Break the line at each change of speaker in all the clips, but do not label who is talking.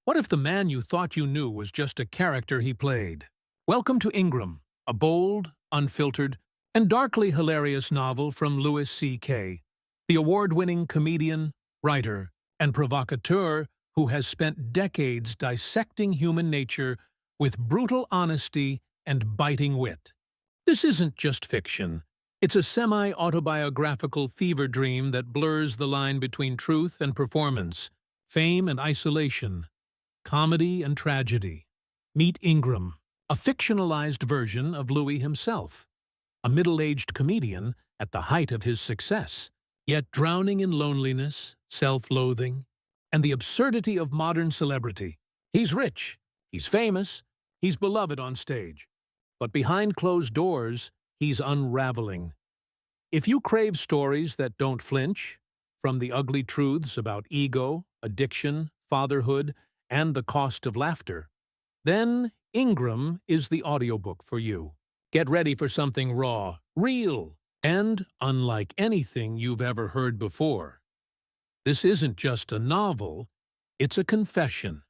What if the man you thought you knew was just a character he played? Welcome to Ingram, a bold, unfiltered, and darkly hilarious novel from Louis C.K., the award-winning comedian, writer, and provocateur who has spent decades dissecting human nature with brutal honesty and biting wit. This isn't just fiction. It's a semi-autobiographical fever dream that blurs the line between truth and performance, fame and isolation, comedy and tragedy. Meet Ingram, a fictionalized version of Louis himself, a middle-aged comedian at the height of his success, yet drowning in loneliness, self-loathing, and the absurdity of modern celebrity. He's rich, he's famous, he's beloved on stage, but behind closed doors, he's unraveling. If you crave stories that don't flinch, from the ugly truths about ego, addiction, fatherhood, and the cost of laughter, then Ingram is the audiobook for you. Get ready for something raw, real, and unlike anything you've ever heard before. This isn't just a novel, it's a confession.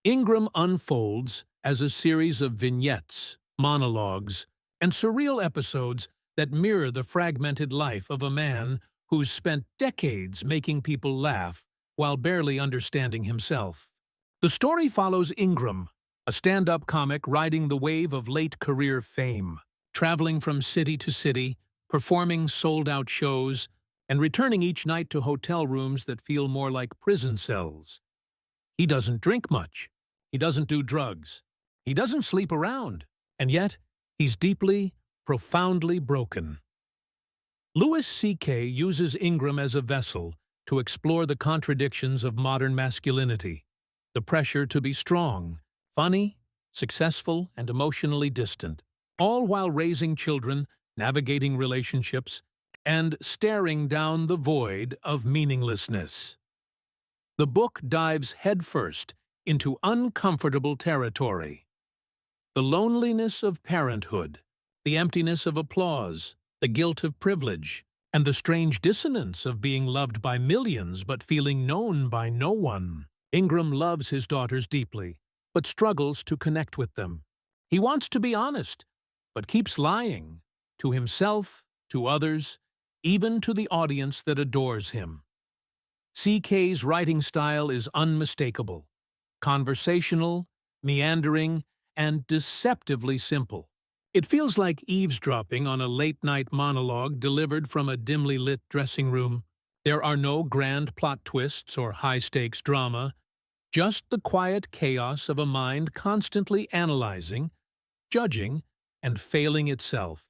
Ingram unfolds as a series of vignettes, monologues, and surreal episodes that mirror the fragmented life of a man who's spent decades making people laugh while barely understanding himself. The story follows Ingram, a stand-up comic riding the wave of late-career fame, traveling from city to city, performing sold-out shows, and returning each night to hotel rooms that feel more like prison cells. He doesn't drink much. He doesn't do drugs. He doesn't sleep around. And yet, he's deeply, profoundly broken. Louis C.K. uses Ingram as a vessel to explore the contradictions of modern masculinity, the pressure to be strong, funny, successful, and emotionally distant, all while raising children, navigating relationships, and staring down the void of meaninglessness. The book dives headfirst into uncomfortable territory. The loneliness of parenthood, the emptiness of applause, the guilt of privilege, and the strange dissonance of being loved by millions but feeling known by no one. Ingram loves his daughters deeply, but struggles to connect with them. He wants to be honest, but keeps lying, to himself, to others, even to the audience that adores him. C.K.'s writing style is unmistakable, conversational, meandering, and deceptively simple. It feels like eavesdropping on a late-night monologue delivered from a dimly lit dressing room. There are no grand plot twists or high-stakes drama, just the quiet chaos of a mind constantly analyzing, judging, and failing itself.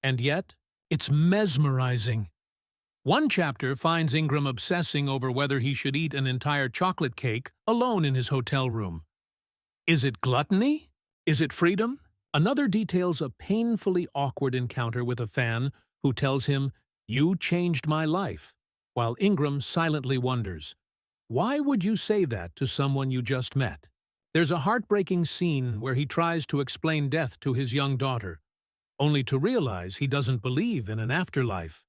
And yet, it's mesmerizing. One chapter finds Ingram obsessing over whether he should eat an entire chocolate cake alone in his hotel room. Is it gluttony? Is it freedom? Another details a painfully awkward encounter with a fan who tells him, "You changed my life," while Ingram silently wonders, why would you say that to someone you just met? There's a heartbreaking scene where he tries to explain death to his young daughter, only to realize he doesn't believe in an afterlife,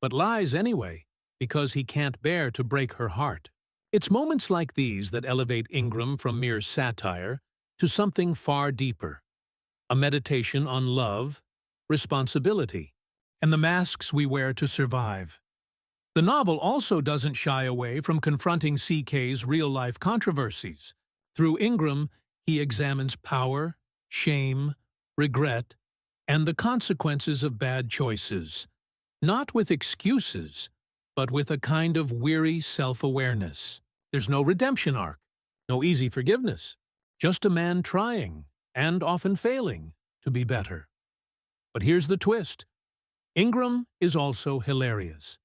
but lies anyway because he can't bear to break her heart. It's moments like these that elevate Ingram from mere satire to something far deeper, a meditation on love, responsibility, and the masks we wear to survive. The novel also doesn't shy away from confronting C.K.'s real-life controversies. Through Ingram, he examines power, shame, regret, and the consequences of bad choices, not with excuses, but with a kind of weary self-awareness. There's no redemption arc, no easy forgiveness, just a man trying, and often failing, to be better. But here's the twist. Ingram is also hilarious.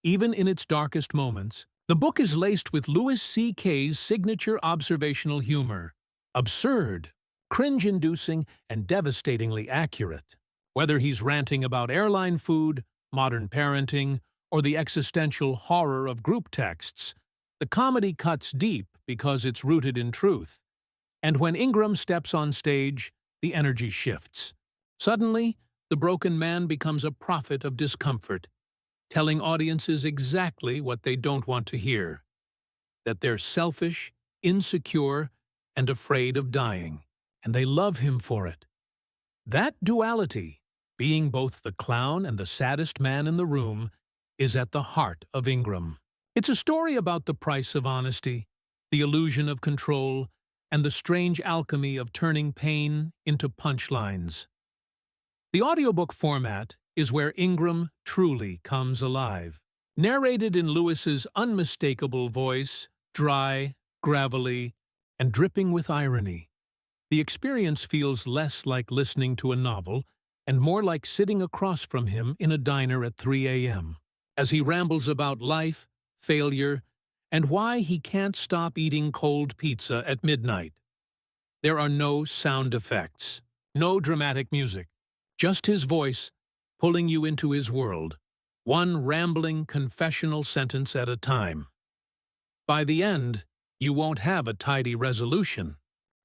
Even in its darkest moments, the book is laced with Louis C.K.'s signature observational humor, absurd, cringe-inducing, and devastatingly accurate. Whether he's ranting about airline food, modern parenting, or the existential horror of group texts, the comedy cuts deep because it's rooted in truth. And when Ingram steps on stage, the energy shifts. Suddenly, the broken man becomes a prophet of discomfort, telling audiences exactly what they don't want to hear: that they're selfish, insecure, and afraid of dying, and they love him for it. That duality, being both the clown and the saddest man in the room, is at the heart of Ingram. It's a story about the price of honesty, the illusion of control, and the strange alchemy of turning pain into punchlines. The audiobook format is where Ingram truly comes alive. Narrated in Lewis's unmistakable voice, dry, gravelly, and dripping with irony, the experience feels less like listening to a novel and more like sitting across from him in a diner at 3 a.m. as he rambles about life, failure, and why he can't stop eating cold pizza at midnight. There are no sound effects, no dramatic music, just his voice pulling you into his world, one rambling confessional sentence at a time. By the end, you won't have a tidy resolution.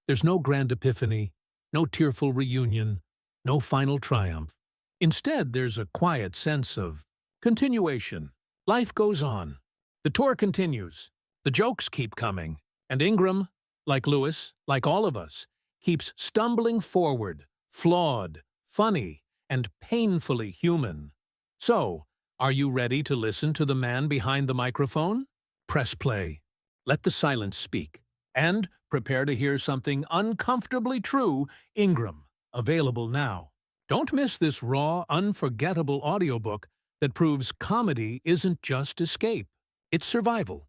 There's no grand epiphany, no tearful reunion, no final triumph. Instead, there's a quiet sense of continuation. Life goes on. The tour continues. The jokes keep coming. And Ingram, like Lewis, like all of us, keeps stumbling forward, flawed, funny, and painfully human. So, are you ready to listen to the man behind the microphone? Press play. Let the silence speak. And prepare to hear something uncomfortably true, Ingram, available now. Don't miss this raw, unforgettable audiobook that proves comedy isn't just escape, it's survival.